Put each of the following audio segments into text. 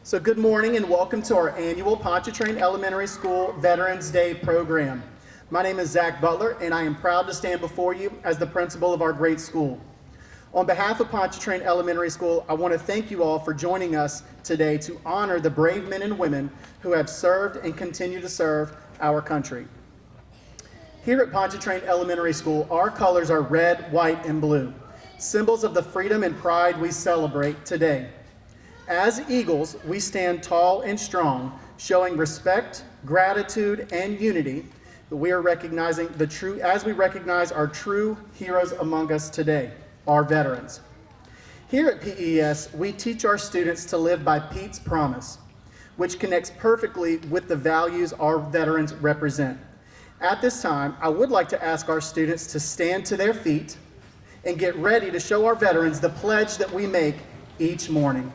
So good morning and welcome to our annual Pontchartrain Elementary School Veterans Day program. My name is Zach Butler and I am proud to stand before you as the principal of our great school. On behalf of Pontchartrain Elementary School, I want to thank you all for joining us today to honor the brave men and women who have served and continue to serve our country. Here at Pontchartrain Elementary School, our colors are red, white, and blue, symbols of the freedom and pride we celebrate today. As Eagles, we stand tall and strong, showing respect, gratitude, and unity. We are recognizing as we recognize our true heroes among us today, our veterans. Here at PES, we teach our students to live by Pete's Promise, which connects perfectly with the values our veterans represent. At this time, I would like to ask our students to stand to their feet and get ready to show our veterans the pledge that we make each morning.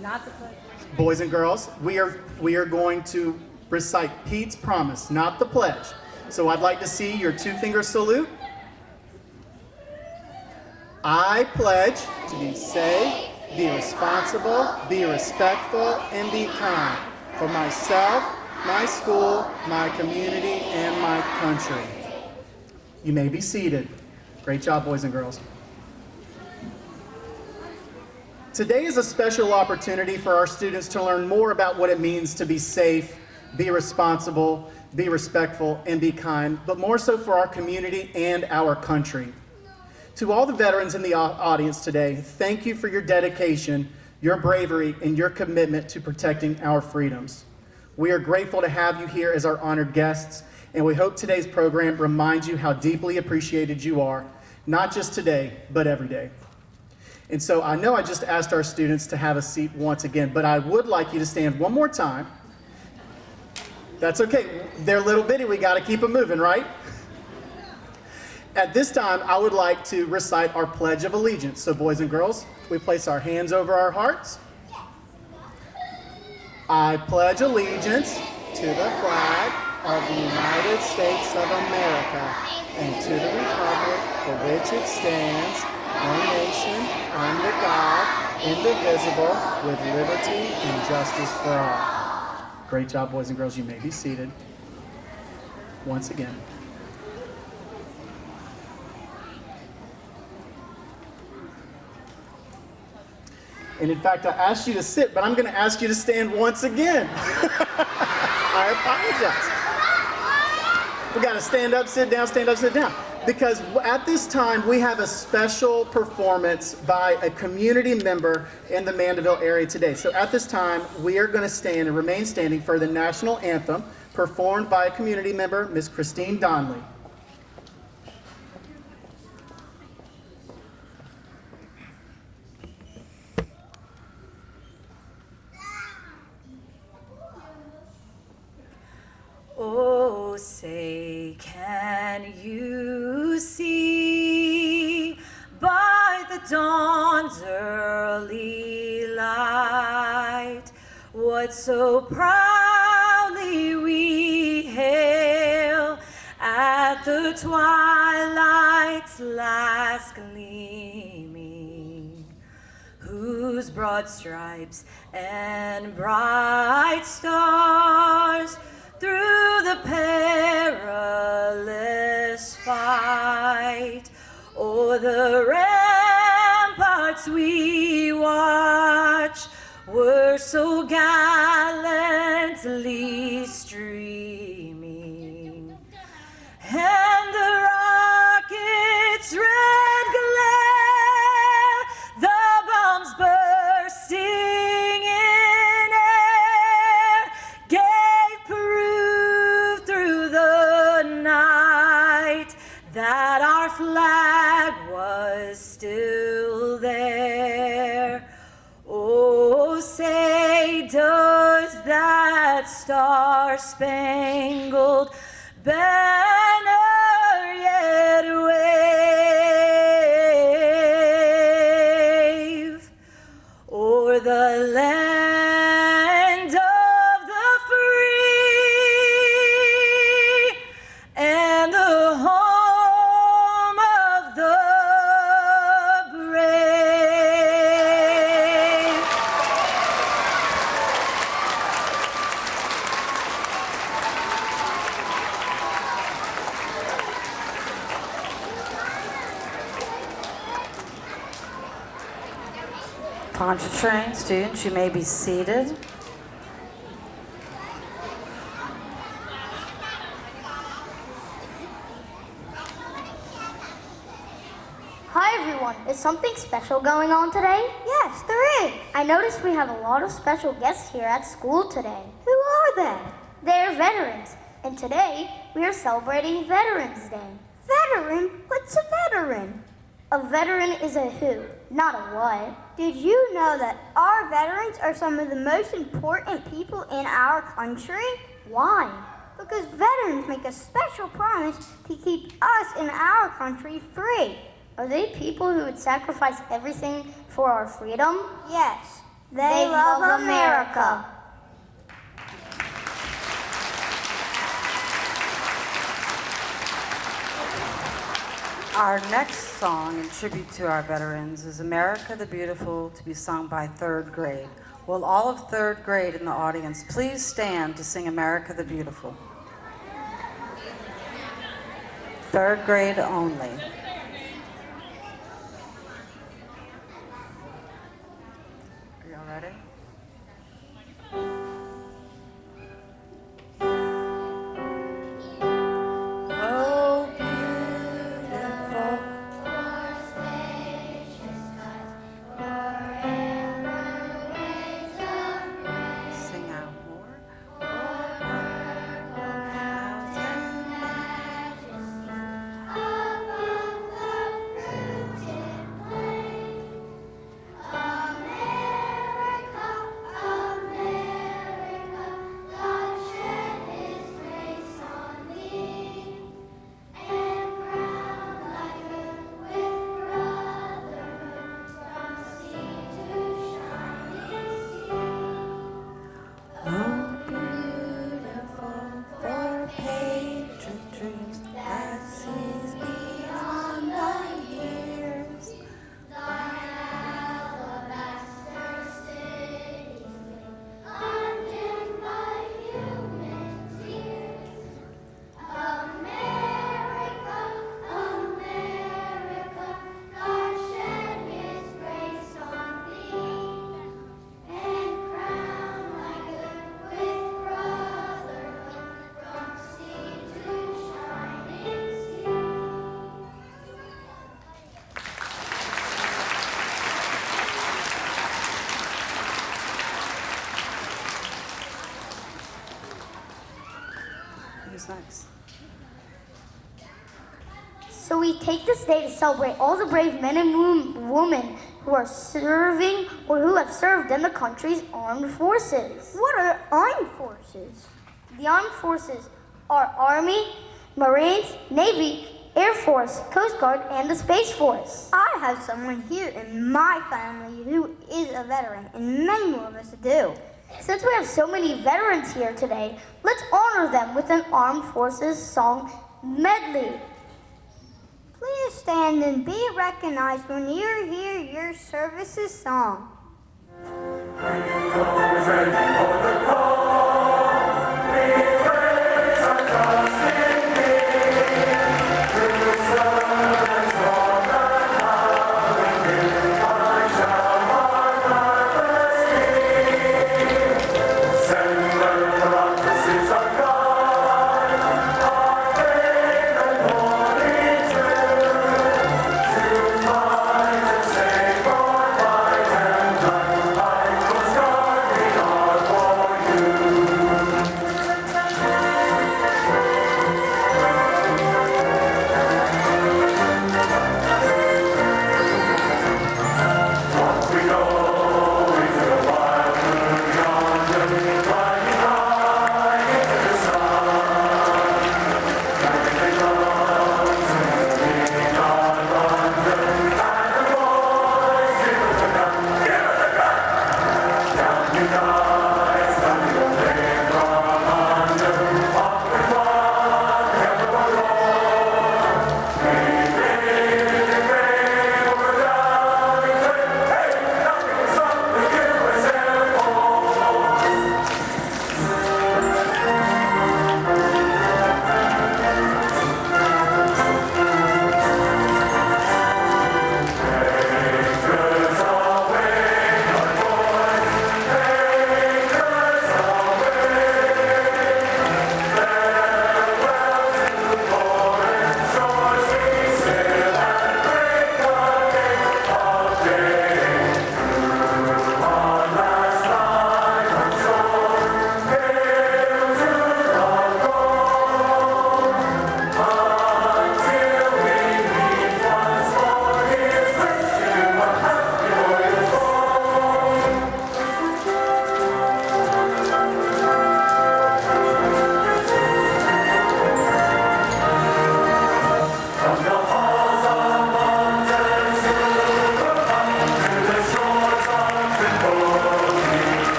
Not the pledge. Boys and girls, we are going to recite Pete's Promise, not the pledge. So I'd like to see your two-finger salute. I pledge to be safe, be responsible, be respectful, and be kind for myself, my school, my community, and my country. You may be seated. Great job, boys and girls. Today is a special opportunity for our students to learn more about what it means to be safe, be responsible, be respectful, and be kind, but more so for our community and our country. To all the veterans in the audience today, thank you for your dedication, your bravery, and your commitment to protecting our freedoms. We are grateful to have you here as our honored guests, and we hope today's program reminds you how deeply appreciated you are, not just today, but every day. And so I know I just asked our students to have a seat once again, but I would like you to stand one more time. That's okay. They're little bitty. We got to keep them moving, right? At this time, I would like to recite our Pledge of Allegiance. So boys and girls, we place our hands over our hearts. I pledge allegiance to the flag of the United States of America and to the republic for which it stands, one nation, under God, indivisible, with liberty and justice for all. Great job, boys and girls. You may be seated. Once again. And in fact, I asked you to sit, but I'm going to ask you to stand once again. I apologize. We got to stand up, sit down, stand up, sit down. Because at this time, we have a special performance by a community member in the Mandeville area today. So at this time, we are going to stand and remain standing for the national anthem performed by a community member, Miss Christine Donnelly. Oh, say, can you see by the dawn's early light what so proudly we hail at the twilight's last gleaming, whose broad stripes and bright stars through the perilous fight, o'er the ramparts we watch, were so gallantly streaming, and the rocket's red glare, the bombs bursting in air, gave proof through the night that our flag was still there. Oh, say, does that star-spangled banner yet wave o'er the land of the free and the home of the brave? Pontchartrain students, you may be seated. Hi everyone, is something special going on today? Yes, there is. I noticed we have a lot of special guests here at school today. Who are they? They're veterans, and today we are celebrating Veterans Day. Veteran? What's a veteran? A veteran is a who, not a what. Did you know that our veterans are some of the most important people in our country? Why? Because veterans make a special promise to keep us in our country free. Are they people who would sacrifice everything for our freedom? Yes, they love America. Our next song in tribute to our veterans is America the Beautiful, to be sung by third grade. Will all of third grade in the audience please stand to sing America the Beautiful? Third grade only. Are y'all ready? Oh, beautiful. Sing out more. Oh, beautiful for patriot dreams that sees beyond the years. Who's next? So we take this day to celebrate all the brave men and women who are serving or who have served in the country's armed forces. What are armed forces? The armed forces are Army, Marines, Navy, Air Force, Coast Guard, and the Space Force. I have someone here in my family who is a veteran, and many more of us do. Since we have so many veterans here today, let's honor them with an armed forces song medley. Please stand and be recognized when you hear your service's song.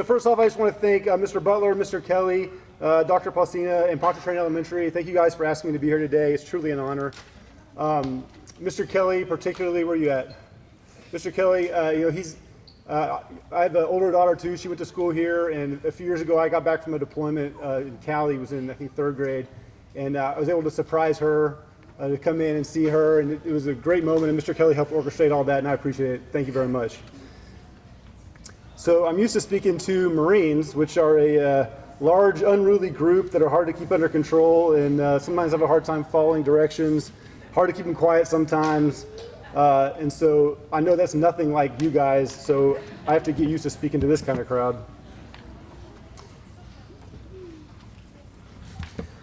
so first off, I just want to thank Mr. Butler, Mr. Kelly, Dr. Paulsina, and Pontchartrain Elementary. Thank you guys for asking me to be here today. It's truly an honor. Mr. Kelly, particularly, where are you at? Mr. Kelly, I have an older daughter too. She went to school here, and a few years ago I got back from a deployment in Cali. Was in, I think, 3rd grade, and I was able to surprise her to come in and see her, and it was a great moment, and Mr. Kelly helped orchestrate all that, and I appreciate it. Thank you very much. So I'm used to speaking to Marines, which are a large, unruly group that are hard to keep under control, and sometimes have a hard time following directions, hard to keep them quiet sometimes. And so I know that's nothing like you guys, so I have to get used to speaking to this kind of crowd.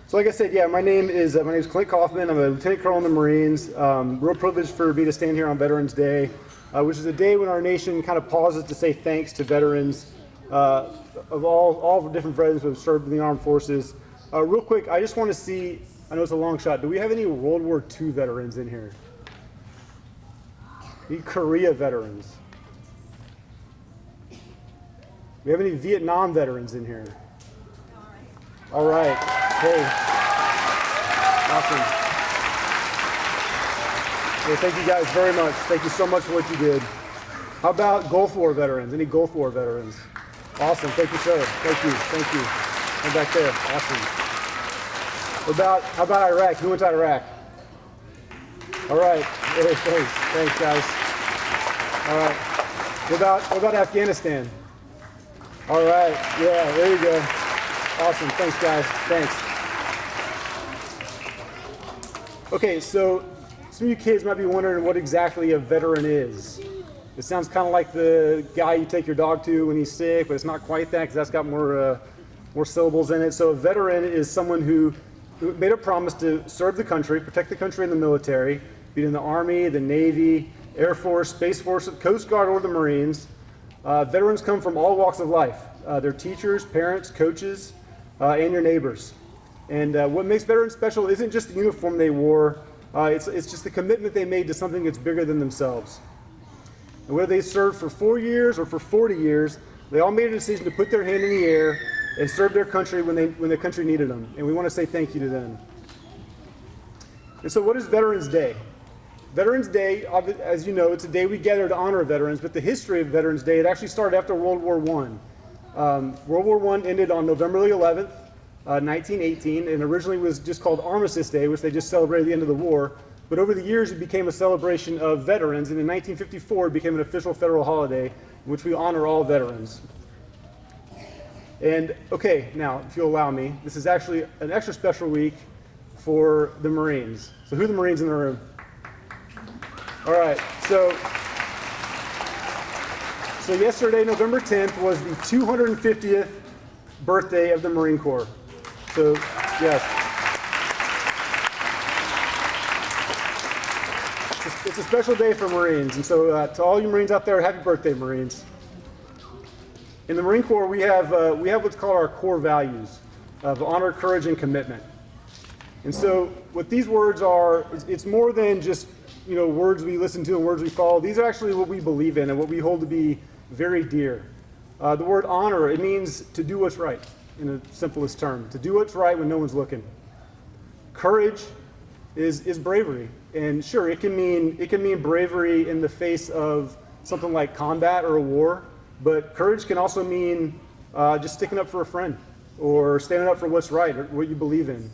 So like I said, yeah, my name is Clint Kaufman. I'm a lieutenant colonel in the Marines. Real privilege for me to stand here on Veterans Day, which is a day when our nation kind of pauses to say thanks to veterans of all the different veterans who have served in the armed forces. Real quick, I just want to see, I know it's a long shot, do we have any World War II veterans in here? Any Korea veterans? Do we have any Vietnam veterans in here? All right. Hey. Awesome. Hey, thank you guys very much. Thank you so much for what you did. How about Gulf War veterans? Any Gulf War veterans? Awesome. Thank you, sir. Thank you. Thank you. And back there. Awesome. How about Iraq? Who went to Iraq? All right. Hey, thanks. Thanks, guys. All right. What about Afghanistan? All right. Yeah, there you go. Awesome. Thanks, guys. Thanks. Okay, so some of you kids might be wondering what exactly a veteran is. It sounds kind of like the guy you take your dog to when he's sick, but it's not quite that because that's got more syllables in it. So a veteran is someone who made a promise to serve the country, protect the country in the military, be it in the Army, the Navy, Air Force, Space Force, Coast Guard, or the Marines. Veterans come from all walks of life. They're teachers, parents, coaches, and your neighbors. And what makes veterans special isn't just the uniform they wore, it's just the commitment they made to something that's bigger than themselves. And whether they served for 4 years or for 40 years, they all made a decision to put their hand in the air and serve their country when the country needed them. And we want to say thank you to them. And so what is Veterans Day? Veterans Day, as you know, it's a day we gather to honor veterans, but the history of Veterans Day, it actually started after World War I. World War I ended on November the 11th, 1918, and originally was just called Armistice Day, which they just celebrated the end of the war. But over the years, it became a celebration of veterans, and in 1954, it became an official federal holiday in which we honor all veterans. And okay, now, if you'll allow me, this is actually an extra special week for the Marines. So who are the Marines in the room? All right, so yesterday, November 10th, was the 250th birthday of the Marine Corps. So, yes. It's a special day for Marines, and so to all you Marines out there, happy birthday, Marines. In the Marine Corps, we have what's called our core values of honor, courage, and commitment. And so what these words are, it's more than just words we listen to and words we follow. These are actually what we believe in and what we hold to be very dear. The word honor, it means to do what's right, in the simplest term, to do what's right when no one's looking. Courage is bravery, and sure, it can mean bravery in the face of something like combat or a war, but courage can also mean just sticking up for a friend or standing up for what's right or what you believe in.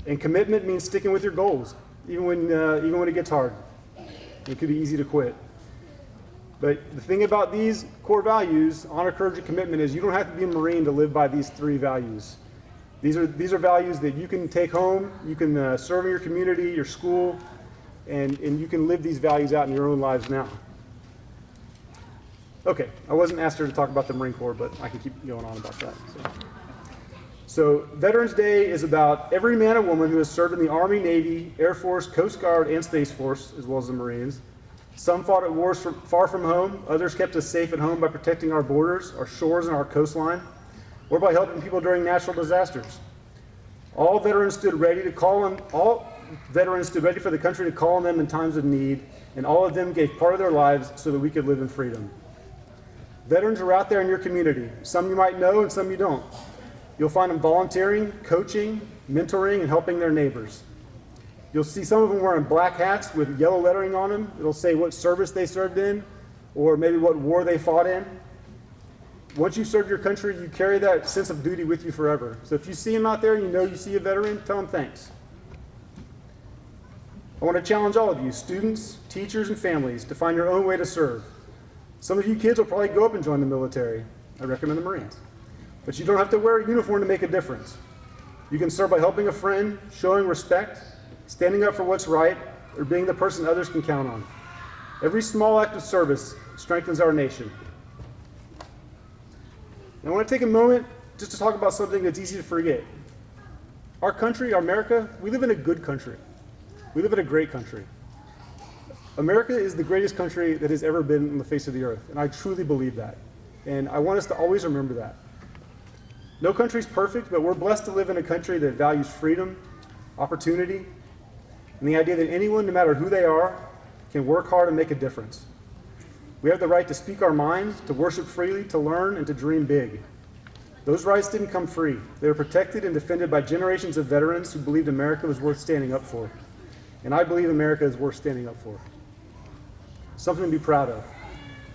And commitment means sticking with your goals, even when it gets hard. It could be easy to quit. But the thing about these core values, honor, courage, and commitment, is you don't have to be a Marine to live by these three values. These are values that you can take home, you can serve in your community, your school, and you can live these values out in your own lives now. Okay, I wasn't asked her to talk about the Marine Corps, but I can keep going on about that. So Veterans Day is about every man and woman who has served in the Army, Navy, Air Force, Coast Guard, and Space Force, as well as the Marines. Some fought at wars far from home. Others kept us safe at home by protecting our borders, our shores, and our coastline, or by helping people during natural disasters. All veterans stood ready for the country to call on them in times of need, and all of them gave part of their lives so that we could live in freedom. Veterans are out there in your community. Some you might know and some you don't. You'll find them volunteering, coaching, mentoring, and helping their neighbors. You'll see some of them wearing black hats with yellow lettering on them. It'll say what service they served in, or maybe what war they fought in. Once you serve your country, you carry that sense of duty with you forever. So if you see them out there and you know you see a veteran, tell them thanks. I want to challenge all of you, students, teachers, and families, to find your own way to serve. Some of you kids will probably go up and join the military. I recommend the Marines. But you don't have to wear a uniform to make a difference. You can serve by helping a friend, showing respect, standing up for what's right, or being the person others can count on. Every small act of service strengthens our nation. And I want to take a moment just to talk about something that's easy to forget. Our country, America, we live in a good country. We live in a great country. America is the greatest country that has ever been on the face of the earth, and I truly believe that. And I want us to always remember that. No country's perfect, but we're blessed to live in a country that values freedom, opportunity, and the idea that anyone, no matter who they are, can work hard and make a difference. We have the right to speak our minds, to worship freely, to learn, and to dream big. Those rights didn't come free. They were protected and defended by generations of veterans who believed America was worth standing up for. And I believe America is worth standing up for. Something to be proud of.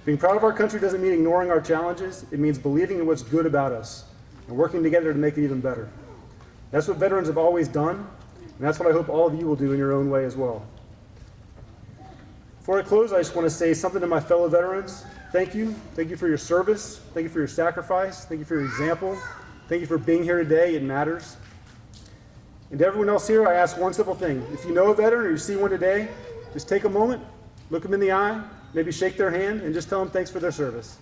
Being proud of our country doesn't mean ignoring our challenges. It means believing in what's good about us and working together to make it even better. That's what veterans have always done, and that's what I hope all of you will do in your own way as well. Before I close, I just want to say something to my fellow veterans. Thank you. Thank you for your service. Thank you for your sacrifice. Thank you for your example. Thank you for being here today. It matters. And to everyone else here, I ask one simple thing. If you know a veteran or you see one today, just take a moment, look them in the eye, maybe shake their hand, and just tell them thanks for their service.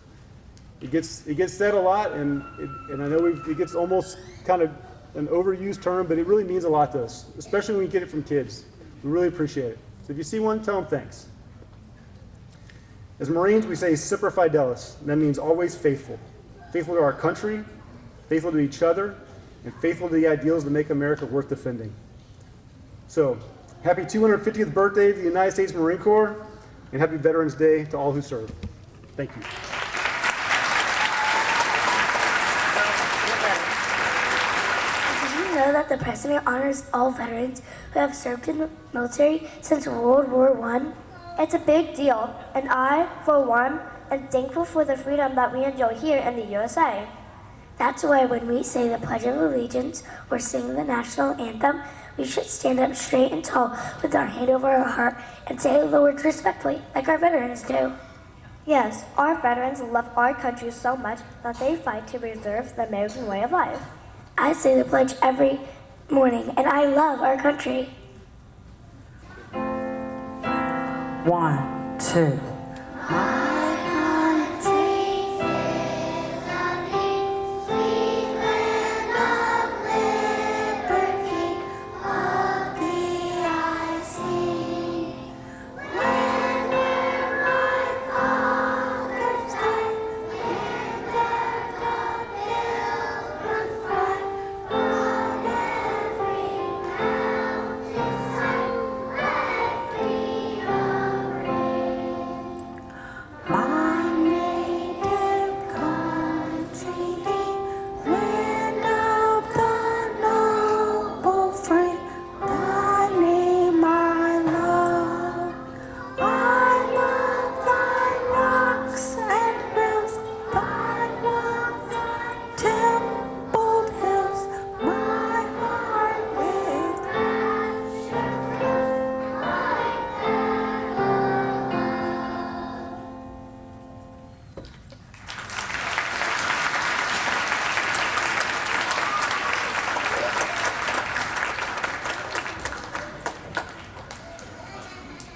It gets said a lot, and I know it gets almost kind of an overused term, but it really means a lot to us, especially when we get it from kids. We really appreciate it. So if you see one, tell them thanks. As Marines, we say Semper Fidelis, and that means always faithful. Faithful to our country, faithful to each other, and faithful to the ideals that make America worth defending. So, happy 250th birthday to the United States Marine Corps, and happy Veterans Day to all who serve. Thank you. Did you know that the President honors all veterans who have served in the military since World War I? It's a big deal, and I, for one, am thankful for the freedom that we enjoy here in the USA. That's why when we say the Pledge of Allegiance or sing the national anthem, we should stand up straight and tall with our hand over our heart and say the words respectfully, like our veterans do. Yes, our veterans love our country so much that they fight to preserve the American way of life. I say the pledge every morning, and I love our country. 1, 2.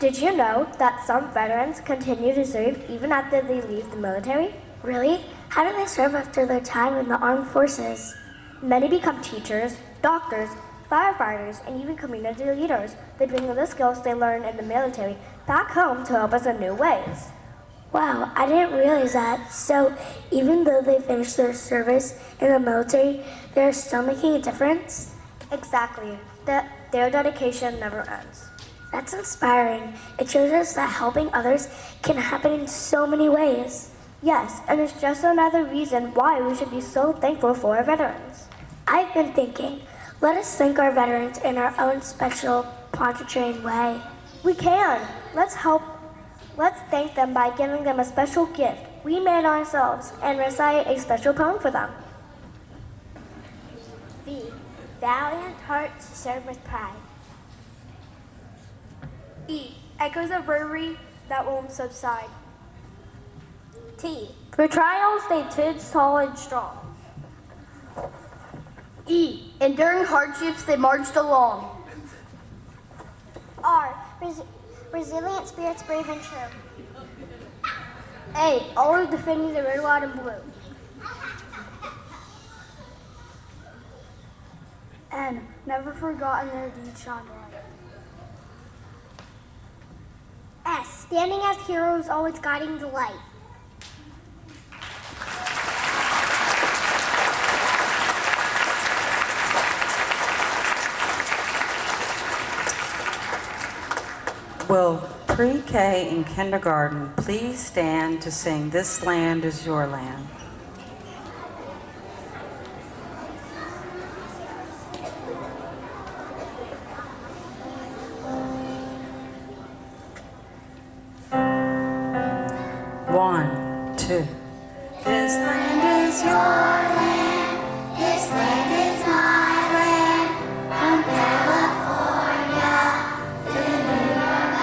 Did you know that some veterans continue to serve even after they leave the military? Really? How do they serve after their time in the armed forces? Many become teachers, doctors, firefighters, and even community leaders. They bring the skills they learned in the military back home to help us in new ways. Wow, I didn't realize that. So even though they finished their service in the military, they're still making a difference? Exactly. Their dedication never ends. That's inspiring. It shows us that helping others can happen in so many ways. Yes, and it's just another reason why we should be so thankful for our veterans. I've been thinking, let us thank our veterans in our own special Pontchartrain way. We can. Let's thank them by giving them a special gift we made ourselves and recite a special poem for them. V. Valiant hearts serve with pride. E. Echoes of bravery that won't subside. T. For trials they stood tall and strong. E. Enduring hardships they marched along. R. Resilient spirits brave and true. A. Always defending the red, white, and blue. N. Never forgotten their deeds shone bright. S. Standing as heroes, always guiding the light. Will pre-K and kindergarten please stand to sing "This Land Is Your Land"? One, two. This land is your land. This land is my land. From California to New York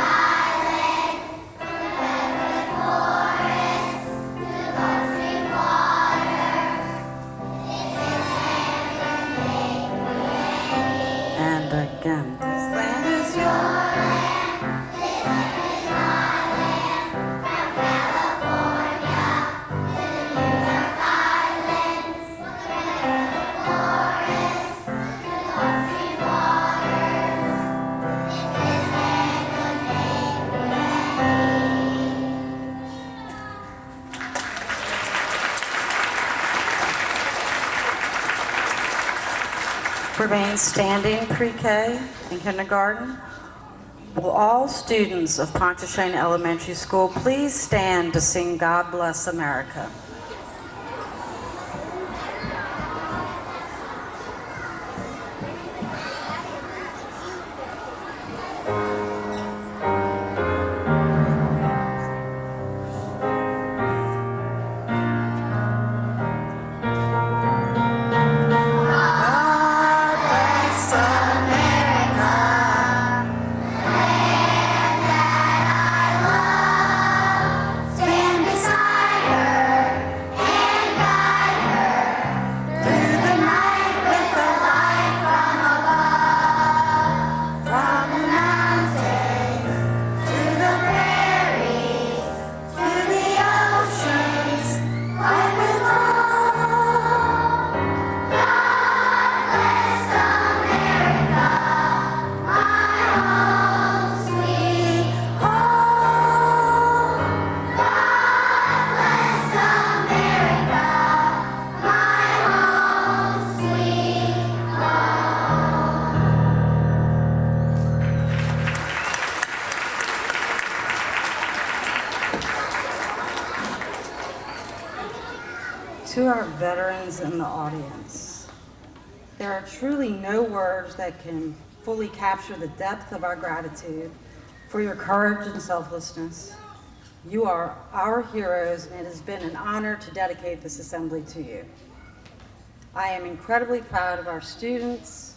Island. From redwood forest to Gulf Stream waters. This land was made for you. And again. This land is your land. This land is my land. From California to New York Island. From redwood forest to Gulf Stream waters. This land was made for Remain standing, pre-K and kindergarten. Will all students of Pontchartrain Elementary School please stand to sing "God Bless America"? Stand beside her and guide her through the night with the light from above. From the mountains to the prairies to the oceans, white with love. God bless America, my home sweet home. God bless America, my home sweet To our veterans in the audience, there are truly no words that can fully capture the depth of our gratitude for your courage and selflessness. You are our heroes, and it has been an honor to dedicate this assembly to you. I am incredibly proud of our students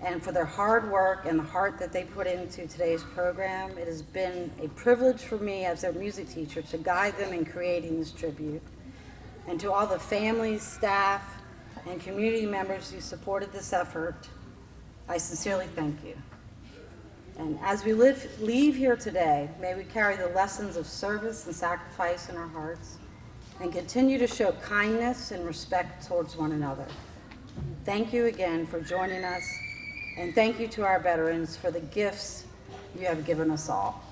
and for their hard work and the heart that they put into today's program. It has been a privilege for me as their music teacher to guide them in creating this tribute. And to all the families, staff, and community members who supported this effort, I sincerely thank you. And as we leave here today, may we carry the lessons of service and sacrifice in our hearts and continue to show kindness and respect towards one another. Thank you again for joining us, and thank you to our veterans for the gifts you have given us all.